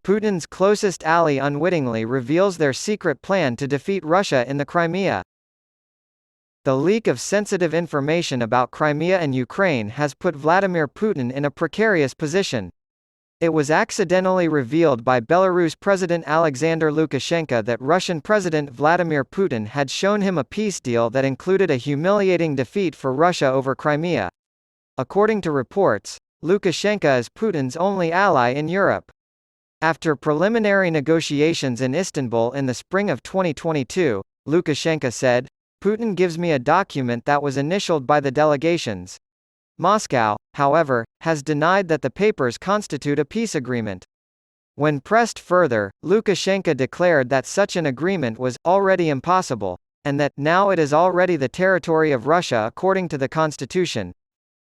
Putin's closest ally unwittingly reveals their secret plan to defeat Russia in the Crimea. The leak of sensitive information about Crimea and Ukraine has put Vladimir Putin in a precarious position. It was accidentally revealed by Belarus President Alexander Lukashenko that Russian President Vladimir Putin had shown him a peace deal that included a humiliating defeat for Russia over Crimea. According to reports, Lukashenko is Putin's only ally in Europe. After preliminary negotiations in Istanbul in the spring of 2022, Lukashenko said, "Putin gives me a document that was initialed by the delegations." Moscow, however, has denied that the papers constitute a peace agreement. When pressed further, Lukashenko declared that such an agreement was already impossible, and that now it is already the territory of Russia according to the constitution.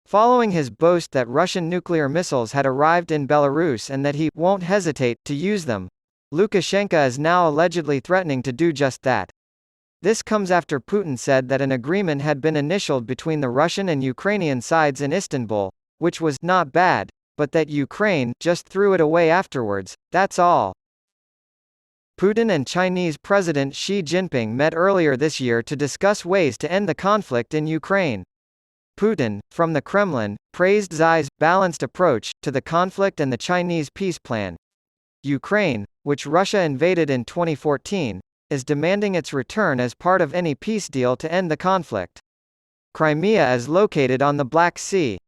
Following his boast that Russian nuclear missiles had arrived in Belarus and that he won't hesitate to use them, Lukashenko is now allegedly threatening to do just that. This comes after Putin said that an agreement had been initialed between the Russian and Ukrainian sides in Istanbul, which was not bad, but that Ukraine just threw it away afterwards, that's all. Putin and Chinese President Xi Jinping met earlier this year to discuss ways to end the conflict in Ukraine. Putin, from the Kremlin, praised Xi's balanced approach to the conflict and the Chinese peace plan. Ukraine, which Russia invaded in 2014, is demanding its return as part of any peace deal to end the conflict. Crimea is located on the Black Sea.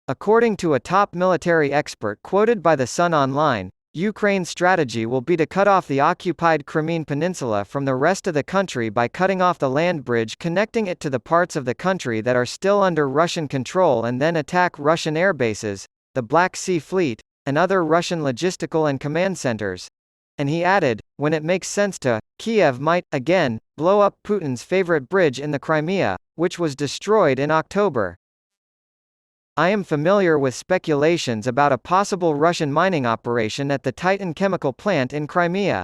According to a top military expert quoted by The Sun Online, Ukraine's strategy will be to cut off the occupied Crimean Peninsula from the rest of the country by cutting off the land bridge connecting it to the parts of the country that are still under Russian control and then attack Russian airbases, the Black Sea Fleet, and other Russian logistical and command centers. And he added, when it makes sense to, Kiev might, again, blow up Putin's favorite bridge in the Crimea, which was destroyed in October. I am familiar with speculations about a possible Russian mining operation at the Titan chemical plant in Crimea.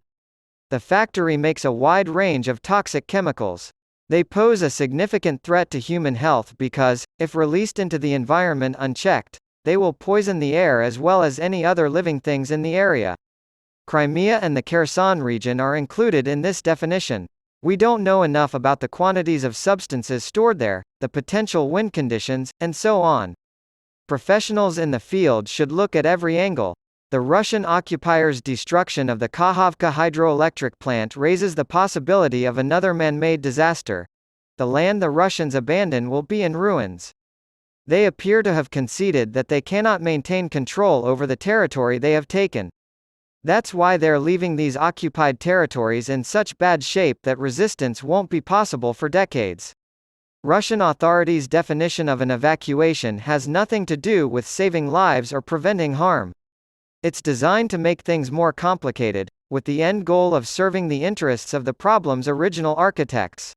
The factory makes a wide range of toxic chemicals. They pose a significant threat to human health because, if released into the environment unchecked, they will poison the air as well as any other living things in the area. Crimea and the Kherson region are included in this definition. We don't know enough about the quantities of substances stored there, the potential wind conditions, and so on. Professionals in the field should look at every angle. The Russian occupiers' destruction of the Kakhovka hydroelectric plant raises the possibility of another man-made disaster. The land the Russians abandon will be in ruins. They appear to have conceded that they cannot maintain control over the territory they have taken. That's why they're leaving these occupied territories in such bad shape that resistance won't be possible for decades. Russian authorities' definition of an evacuation has nothing to do with saving lives or preventing harm. It's designed to make things more complicated, with the end goal of serving the interests of the problem's original architects.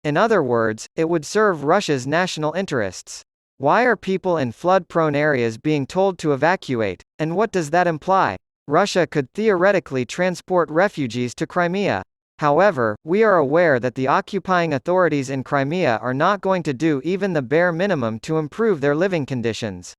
In other words, it would serve Russia's national interests. Why are people in flood-prone areas being told to evacuate, and what does that imply? Russia could theoretically transport refugees to Crimea. However, we are aware that the occupying authorities in Crimea are not going to do even the bare minimum to improve their living conditions.